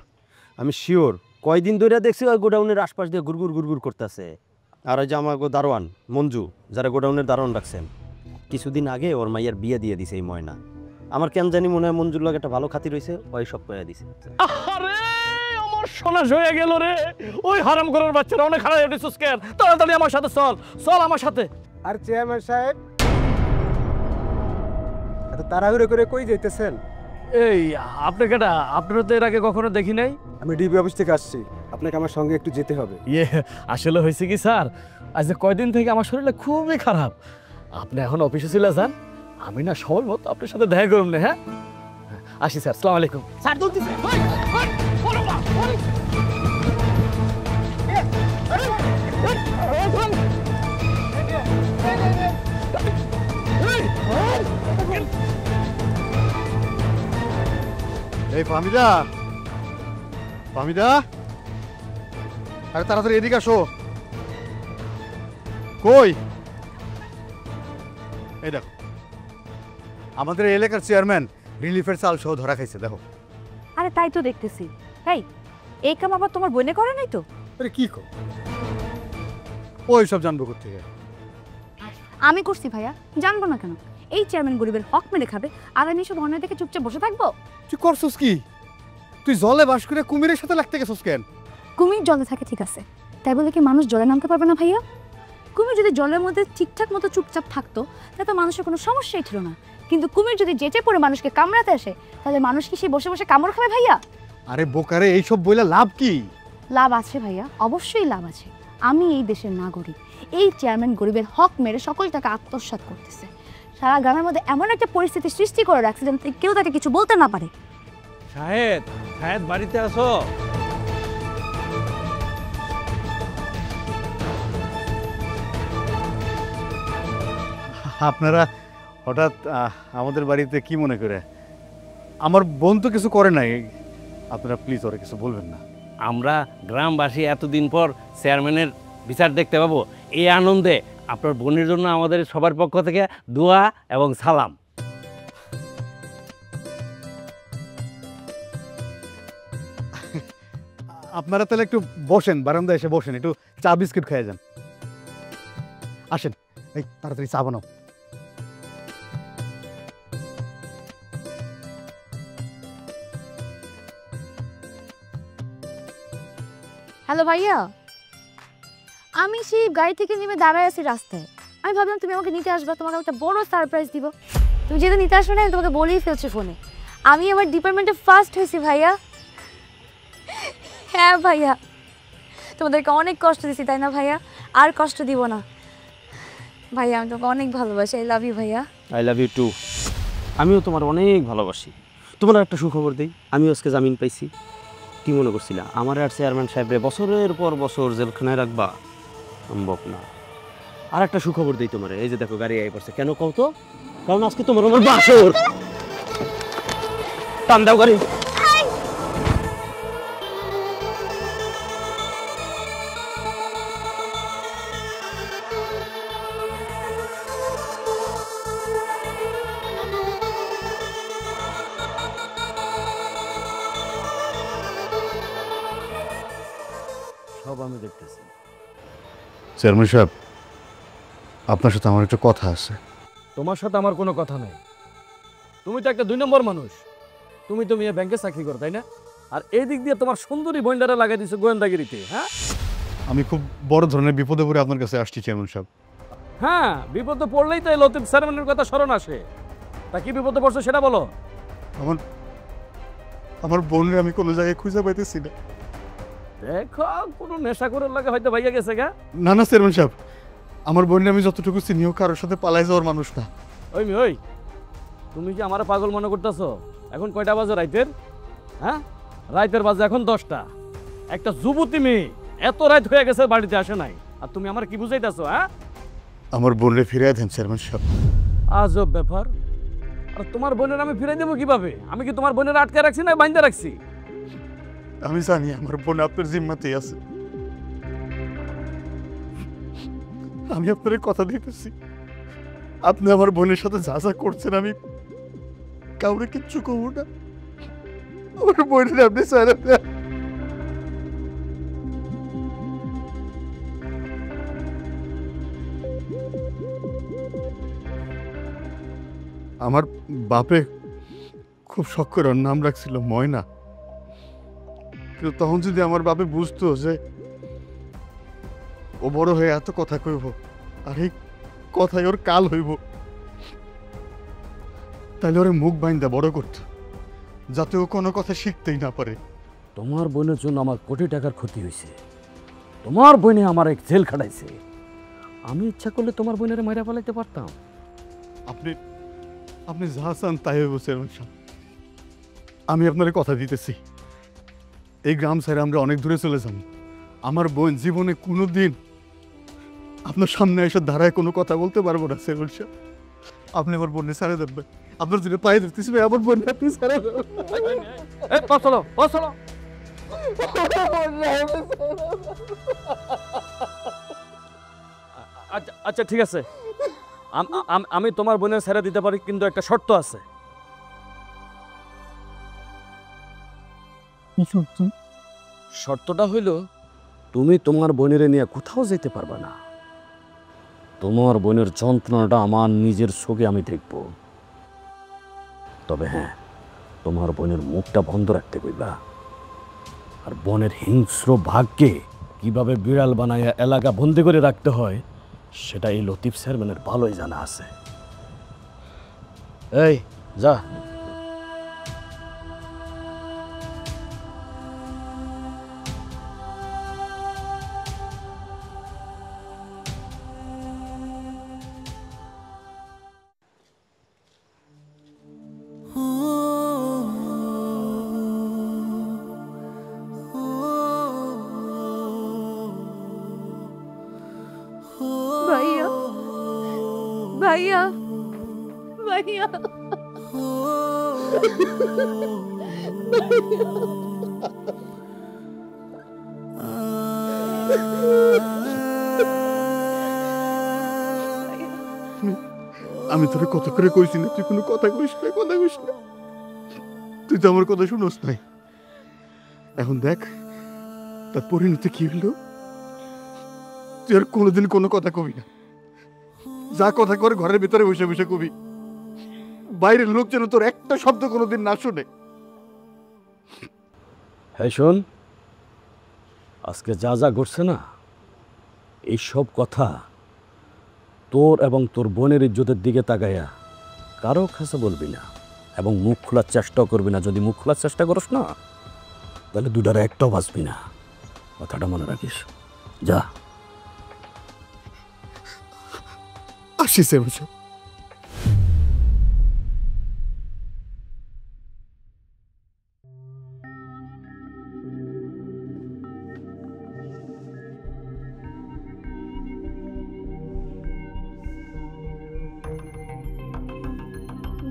আমি শিওর। কয়দিন ধরে দেখছি ওই গোডাউনের আশপাশ দিয়ে গুড়গুড় গুড়গুড় করতেছে। আর ওই যে আমার দারোয়ান মঞ্জু, যারা গোডাউনের দারোয়ান রাখছেন, কিছুদিন আগে ওর মাইয়ার বিয়ে দিয়ে দিছে এই ময়না। আমার কেন জানি মনে হয় মঞ্জুর লগে একটা ভালো খাতির হয়েছে, ওই সব করে দিছে। আরে আমার সনাশ হয়ে গেল রে! ওই হারাম করার বাচ্চারা অনেক হারাই উঠেছিস কেন? তাড়াতাড়ি আমার সাথে চল, চল আমার সাথে। আর চেয়ারম্যান সাহেব, এত তাড়াহুড়ো করে কই যাইতেছেন? এই আপনি কেটা? আপনারা তো এর আগে কখনো দেখি নাই। আমি ডিবি অফিস থেকে আসছি, আপনাকে আমার সঙ্গে একটু যেতে হবে। ইয়ে, আসলে হয়েছে কি স্যার, আজ কয়দিন থেকে আমার শরীরটা খুবই খারাপ। আপনি এখন অফিসে চলে যান, আমি না সময় মতো আপনার সাথে দেখা করুন। হ্যাঁ, আসি স্যার, আসসালামু আলাইকুম। স্যার দৌড়তেছে। এই ফাহমিদা, ফাহমিদা, আরে তাড়াতাড়ি এদিকে আসো। কই? এই দেখো, আমাদের এলাকার চেয়ারম্যান রিলিফের চাল সহ ধরা খাইছে। দেখো। আরে তাই তো দেখতেছি। এই কাম আবার তোমার বইনে করে নাই তো? আরে কি কর, ওই সব জানবো কোত্থেকে? আমি করছি ভাইয়া, জানবো না কেন? এই চেয়ারম্যান গরিবের হক মেরে খাবে, আর আমি সব অন্যায় দেখে চুপচাপ বসে থাকবো? তুই করছিস কি? তুই জলে বাস করে কুমিরের সাথে লাগতে গেছিস কেন? কুমির জলে থাকে ঠিক আছে, তাই বলে কি মানুষ জলে নামতে পারবে না ভাইয়া? কুমির যদি জলের মধ্যে ঠিকঠাক মতো চুপচাপ থাকতো তাহলে তো মানুষের কোনো সমস্যাই ছিল না, কিন্তু কুমির যদি যেচে পড়ে মানুষকে কামড়াতে আসে, তাহলে মানুষ কি সে বসে বসে কামড় খাবে ভাইয়া? আরে বোকারে, এইসব বইলা লাভ কি? লাভ আছে ভাইয়া, অবশ্যই লাভ আছে। আমি এই দেশের নাগরিক, এই চেয়ারম্যান গরিবের হক মেরে সকল টাকা আত্মসাৎ করতেছে, সারা গ্রামের মধ্যে এমন একটা পরিস্থিতি সৃষ্টি করে রাখছে যেন কেউ তাকে কিছু বলতে না পারে। শাহেদ, শাহেদ বাড়িতে আসো। আপনারা হঠাৎ আমাদের বাড়িতে কি মনে করে? আমার বোন তো কিছু করে নাই, আপনারা প্লিজ ওরা কিছু বলবেন না। আমরা গ্রামবাসী এতদিন পর চেয়ারম্যানের বিচার দেখতে পাবো, এই আনন্দে আপনার বোনের জন্য আমাদের সবার পক্ষ থেকে দোয়া এবং সালাম। আপনারা তাহলে একটু বসেন, বারান্দায় এসে বসেন, একটু চা বিস্কিট খেয়ে যান। আসেন, এই তাড়াতাড়ি চা বানাও। হ্যালো ভাইয়া, আমি সেই গাড়ি থেকে নেমে দাঁড়ায় আছি রাস্তায়। আমি ভাবলাম তুমি আমাকে নিতে আসবা, তোমাকে একটা বড় সারপ্রাইজ দিব। তুমি যেটা নিতে আসবে না, আমি তোমাকে বলেই ফেলছি ফোনে। আমি আমার ডিপার্টমেন্টে ফার্স্ট হয়েছি ভাইয়া। হ্যাঁ ভাইয়া, তোমাদেরকে অনেক কষ্ট দিছি তাই না ভাইয়া? আর কষ্ট দিব না ভাইয়া, আমি তোমাকে অনেক ভালোবাসি। আই লাভ ইউ ভাইয়া। I love you too. আমিও তোমার অনেক ভালোবাসি। তোমার একটা সুখবর দেই, আমিও আজকে জামিন পাইছি। কি মনে করছিলা আমার আর চেয়ারম্যান সাহেবরে বছরের পর বছর জেলখানায় রাখবা? সম্ভব না। আর একটা সুখবর দেই তোমার, এই যে দেখো গাড়ি আই পড়ছে। কেন কও তো? কারণ আজকে তোমার আমার বাসর। টান দাও গাড়ি। সব আমি দেখতেছি। চেয়ারম্যান সাহেব, আপনার সাথে আমার একটা কথা আছে। তোমার সাথে আমার কোনো কথা নাই। তুমি তো একটা 2 নম্বর মানুষ। তুমি তো মেয়ে ব্যাংকে চাকরি করো তাই না? আর এই দিক দিয়ে তোমার সুন্দরী বইন্ডারে লাগাই দিছো গোয়েন্দাগিরিতে। হ্যাঁ, আমি খুব বড় ধরনের বিপদে পড়ে আপনার কাছে আসছি চেয়ারম্যান সাহেব। হ্যাঁ, বিপদে পড়লেই তো এই লতিফ চেয়ারম্যানের কথা স্মরণ আসে। তা কি বিপদে পড়ছো সেটা বলো। আমার বোনের আমি কোনো জায়গায় খুঁজে পাইতেছি না। দেখো, কোনো নেশা করে লাগে হয়তো ভাইয়া গেছে গা। না না চেয়ারম্যান সাহেব, আমার বোনের আমি যতটুকু চিনিও কারোর সাথে পালাই যাওয়ার মানুষ না। ওই তুমি কি আমার পাগল মনে করতেছো? এখন কয়টা বাজে রাইতের? হ্যাঁ, রাইতের বাজে এখন 10টা। একটা যুবতী মেয়ে এত রাত হয়ে গেছে বাড়িতে আসে নাই, আর তুমি আমার কি বুঝাইতেছো? হ্যাঁ, আমার বোনরে ফিরিয়ে দেন চেয়ারম্যান সাহেব। আজব ব্যাপার। আর তোমার বোনের আমি ফিরাই দেবো কিভাবে? আমি কি তোমার বোনের আটকে রাখছি না বাইন্ধা রাখছি? আমি জানি আমার বোন আপনার জিম্মাতেই আছে। আমি আপনার কথা দিতেছি, আপনি আমার বোনের সাথে যা যা করছেন আমি কাউরে কিচ্ছু করবো না। আমার বোনের আপনি ছাড়া দেন। আমার বাপে খুব শখ করে ওর নাম রাখছিল ময়না। কিন্তু তখন যদি আমার বাপে বুঝতো যে ও বড় হয়ে এত কথা কইব আর এই কথাই ওর কাল হইব, তাহলে ওরে মুখ বাইন্দা বড় করত, যাতে ও কোনো কথা শিখতেই না পারে। তোমার বোনের জন্য আমার কোটি টাকার ক্ষতি হয়েছে। তোমার বোনে আমার এক জেল খাটাইছে। আমি ইচ্ছা করলে তোমার বোনের মাইরা ফেলাইতে পারতাম। আপনি আপনি যা চান তাই হইব চেয়ারম্যান সাহেব। আমি আপনার কথা দিতেছি, এই গ্রাম ছেড়ে আমরা অনেক দূরে চলে যাব। আমার বোন জীবনে কোনো দিন আপনার সামনে এসে দাঁড়ায় কোনো কথা বলতে পারবো না চেয়ারম্যান সাহেব। আপনি আমার বোনে ছাড়ে দেবেন, আপনার জন্য পায়ে ধরতেছি ভাই, আমার বোন আপনি ছাড়ে দেবেন। আচ্ছা ঠিক আছে, আমি তোমার বোনের ছেড়ে দিতে পারি, কিন্তু একটা শর্ত আছে। শর্তটা হইল তুমি তোমার বোনের নিয়ে কোথাও যেতে পারবে না। তোমার বোনের যন্ত্রণাটা আমার নিজের চোখে আমি দেখব। তবে হ্যাঁ, তোমার বোনের মুখটা বন্ধ রাখতে কইবা। আর বনের হিংস্র ভাগকে কিভাবে বিড়াল বানায় এলাকা বন্দি করে রাখতে হয় সেটা এই লতিফ চেয়ারম্যানের ভালোই জানা আছে। এই যা। ভাইয়া ভাইয়া ভাইয়া আমি তোরে কত করে কইছি না তুই কোনো কথা কইস না, কথা কইস না। তুই তো আমার কথা শুনোস নাই। এখন দেখ তার পরিণতি কি হলো। তুই আর কোনোদিন কোনো কথা কবি না, যা কথা করে ঘরের ভিতরে বসে বসে কবি। বাইরের লোক যেন তোর একটা শব্দ কোনোদিন না শুনে। হ্যাঁ শোন, আজকে যা যা ঘটছে না, এই সব কথা তোর এবং তোর বোনের ইজ্জতের দিকে তাকাইয়া কারো কাছে বলবি না। এবং মুখ খোলার চেষ্টাও করবি না। যদি মুখ খোলার চেষ্টা করিস না তাহলে দুটার একটাও বাঁচবি না, কথাটা মনে রাখিস। যা। আসি চেয়ারম্যান সাহেব।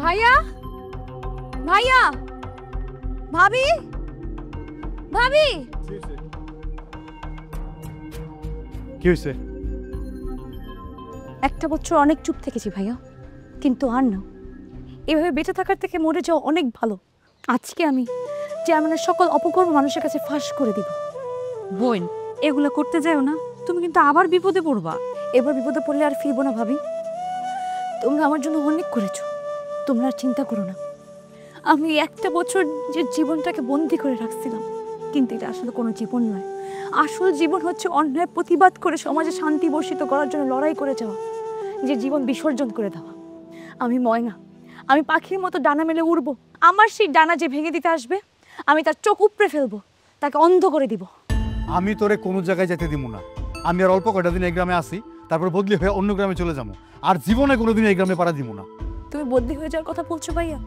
ভাইয়া, ভাইয়া, ভাবি, ভাবি। কি হয়েছে? একটা বছর অনেক চুপ থেকেছি ভাইয়া, কিন্তু আর না। এভাবে বেঁচে থাকার থেকে মরে যাওয়া অনেক ভালো। আজকে আমি চেয়ারম্যানের সকল অপকর্ম মানুষের কাছে ফাঁস করে দিব। বোন, এগুলো করতে যাও না, তুমি কিন্তু আবার বিপদে পড়বা। এবার বিপদে পড়লে আর ফিরবো না ভাবি। তোমরা আমার জন্য অনেক করেছো, তোমরা আর চিন্তা করো না। আমি একটা বছর যে জীবনটাকে বন্দি করে রাখছিলাম, কিন্তু এটা আসলে কোনো জীবন নয়। আসল জীবন হচ্ছে অন্যায় প্রতিবাদ করে সমাজে শান্তি বর্ষিত করার জন্য লড়াই করে যাওয়া, যে জীবন বিসর্জন করে দেওয়া। আমি ময়না, আমি পাখির মতো ডানা মেলে উড়বো। আমার সেই ডানা যে ভেঙে দিতে আসবে, আমি তার চোখ উপড়ে ফেলবো, তাকে অন্ধ করে দিব। আমি তোরে কোনো জায়গায় যেতে দিব না। আমি আর অল্প কয়টা দিন এই গ্রামে আসি, তারপর বদলি হয়ে অন্য গ্রামে চলে যাবো। আর জীবনে কোনোদিন এই গ্রামে পাড়া দিব না। তুমি বদলি হয়ে যাওয়ার কথা বলছো ভাইয়া?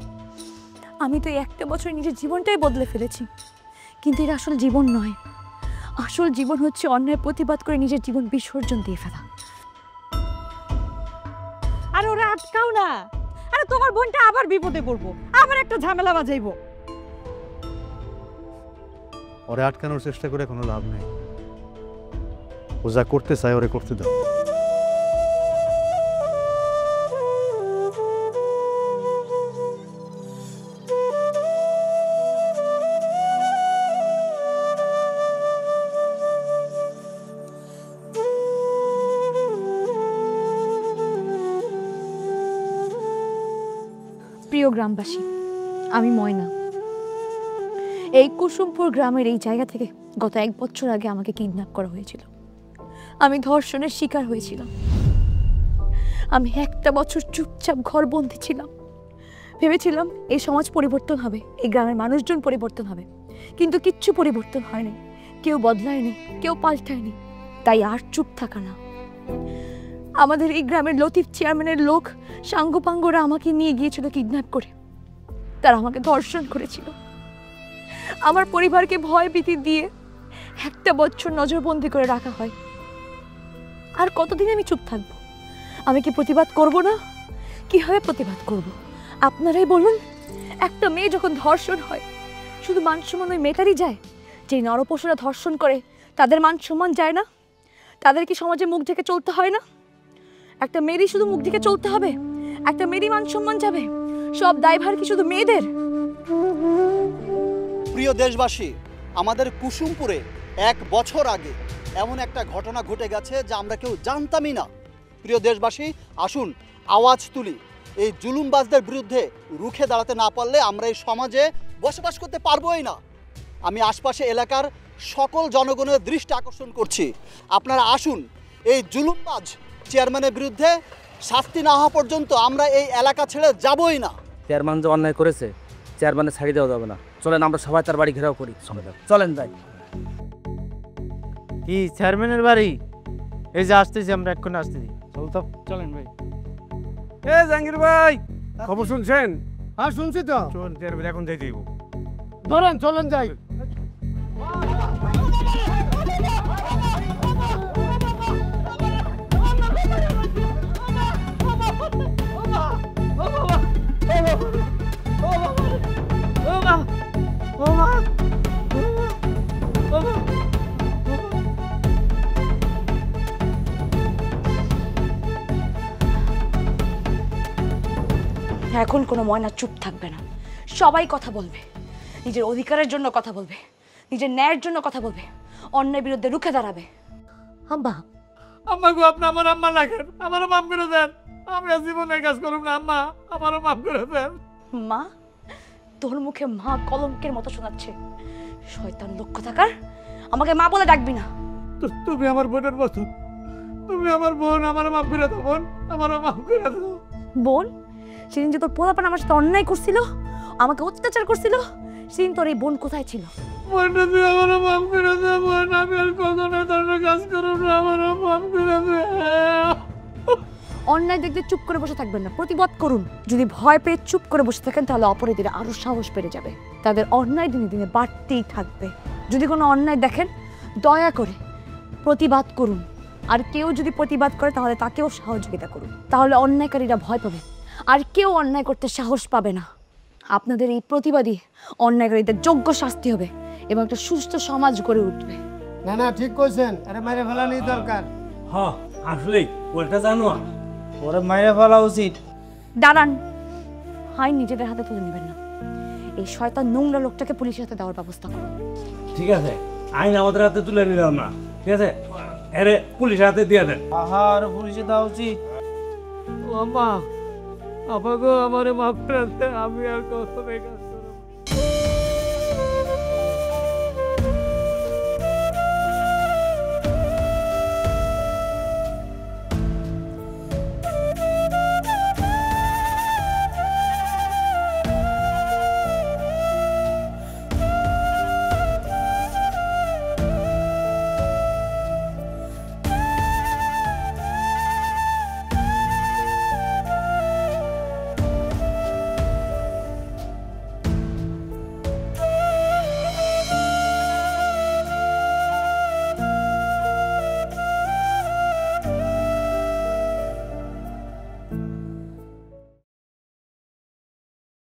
আমি তো এই একটা বছর নিজের জীবনটাই বদলে ফেলেছি, কিন্তু এটা আসল জীবন নয়। আসল জীবন হচ্ছে অন্যায় প্রতিবাদ করে নিজের জীবন বিসর্জন দিয়ে ফেলা। আর ওরা আটকাও না। আরে তোমার বোনটা আবার বিপদে পড়বো, আবার একটা ঝামেলা বাজাইবো। ওরে আটকানোর চেষ্টা করে কোনো লাভ নেই। ও যা করতে চায় ওরে করতে দাও। প্রিয় গ্রামবাসী, আমি ময়না। এই কুসুমপুর গ্রামের এই জায়গা থেকে গত 1 বছর আগে আমাকে কিডন্যাপ করা হয়েছিল। আমি ধর্ষণের শিকার হয়েছিলাম। আমি একটা বছর চুপচাপ ঘরবন্দি ছিলাম। ভেবেছিলাম এই সমাজ পরিবর্তন হবে, এই গ্রামের মানুষজন পরিবর্তন হবে, কিন্তু কিচ্ছু পরিবর্তন হয়নি। কেউ বদলায়নি, কেউ পাল্টায়নি। তাই আর চুপ থাকা না। আমাদের এই গ্রামের লতিফ চেয়ারম্যানের লোক সাঙ্গপাঙ্গরা আমাকে নিয়ে গিয়েছিল কিডন্যাপ করে। তারা আমাকে ধর্ষণ করেছিল। আমার পরিবারকে ভয় ভীতি দিয়ে একটা বছর নজরবন্দি করে রাখা হয়। আর কতদিন আমি চুপ থাকবো? আমি কি প্রতিবাদ করব না? কিভাবে প্রতিবাদ করব? আপনারাই বলুন। একটা মেয়ে যখন ধর্ষণ হয়, শুধু মান সম্মান ওই মেয়েটারই যায়? যে নরপশুরা ধর্ষণ করে তাদের মান সম্মান যায় না? তাদের কি সমাজে মুখ ঢেকে চলতে হয় না? একটা মেয়েরই শুধু মুখ ঢেকে চলতে হবে? একটা মেয়েরই মান সম্মান যাবে? সব দায়ভার কি শুধু মেয়েদের? প্রিয় দেশবাসী, আমাদের কুসুমপুরে 1 বছর আগে এমন একটা ঘটনা ঘটে গেছে যা আমরা কেউ জানতামই না। প্রিয় দেশবাসী, আসুন আওয়াজ তুলি। এই জুলুমবাজদের বিরুদ্ধে রুখে দাঁড়াতে না পারলে আমরা এই সমাজে বসবাস করতে পারবোই না। আমি আশপাশে এলাকার সকল জনগণের দৃষ্টি আকর্ষণ করছি, আপনারা আসুন। এই জুলুমবাজ চেয়ারম্যানের বিরুদ্ধে শাস্তি না হওয়া পর্যন্ত আমরা এই এলাকা ছেড়ে যাবই না। চেয়ারম্যান যে অন্যায় করেছে, চেয়ারম্যানের ছাড়ি দেওয়া যাবে না। চলেন আমরা সবাই তার বাড়ি ঘেরাও করি। চলেন যাই। কি চেয়ারম্যানের বাড়ি? এই যে আসতেছি আমরা, এক্ষুনি আসতেছি। চল তো, চলেন ভাই। এ জাহাঙ্গীর ভাই, খবর শুনছেন? হ্যাঁ শুনছি তো। চলুন চেয়ারম্যান এখন যাই দিব। ধরেন, চলেন যাই। এখন কোনো ময়না চুপ থাকবে না। সবাই কথা বলবে, নিজের অধিকারের জন্য কথা বলবে, নিজের ন্যায়ের জন্য কথা বলবে, অন্যায়ের বিরুদ্ধে রুখে দাঁড়াবে। আব্বা, আম্মা গো, আপনি আমার আম্মা লাগেন, আমারও মাফ করে দেন। আমি আর জীবনে কাজ করব না আম্মা, আমারও মাফ করে দেন। মা, তোর মুখে মা কলঙ্কের মতো শোনাচ্ছে। শয়তান লক্ষ থাকার, আমাকে মা বলে ডাকবি না। তুমি আমার বোনের মতো, তুমি আমার বোন, আমারও মাফ করে দাও বোন, আমারও মাফ করে দাও। বোন? সেদিন যে তোর পোলাপান আমার সাথে অন্যায় করছিল, আমাকে অত্যাচার করছিল, সেদিন তোর এই বোন কোথায় ছিল? বোনটা তুই আমারও মাফ করে দে বোন, আমি আর কখনো তোর কাজ করব না, আমারও মাফ করে দে। অন্যায় দেখতে চুপ করে বসে থাকবেন না, প্রতিবাদ করুন। যদি ভয় পেয়ে চুপ করে বসে থাকেন তাহলে অপরাধীরা আরো সাহস বেড়ে যাবে, তাদের অন্যায় দিনে দিনে বাড়তেই থাকবে। যদি কোনো অন্যায় দেখেন দয়া করে প্রতিবাদ করুন, আর কেউ যদি প্রতিবাদ করে তাহলে তাকেও সহযোগিতা করুন, তাহলে অন্যায়কারীরা ভয় পাবে আর কেউ অন্যায় করতে সাহস পাবে না। আপনাদের এই প্রতিবাদী অন্যায়কারীদের যোগ্য শাস্তি হবে এবং একটা সুস্থ সমাজ গড়ে উঠবে। না না ঠিক কইছেন, আরে মাইরে ফেলানি দরকার। হ্যাঁ আসলেই ওটা জানো, ওরে মাইরে ফেলা উচিত। দাঁড়ান, আইন নিজেদের হাতে তুলে নেবেন না, এই শয়তান নোংরা লোকটাকে পুলিশের হাতে দেওয়ার ব্যবস্থা করুন। ঠিক আছে, আইন আমাদের হাতে তুলে নিলাম না, ঠিক আছে, এরে পুলিশের হাতে দিয়ে দেন। আহা আর পুলিশে দেওয়া উচিত। ও মা, আপাগো আমারে মাফ করে দে, আমি আর কষ্ট দেখে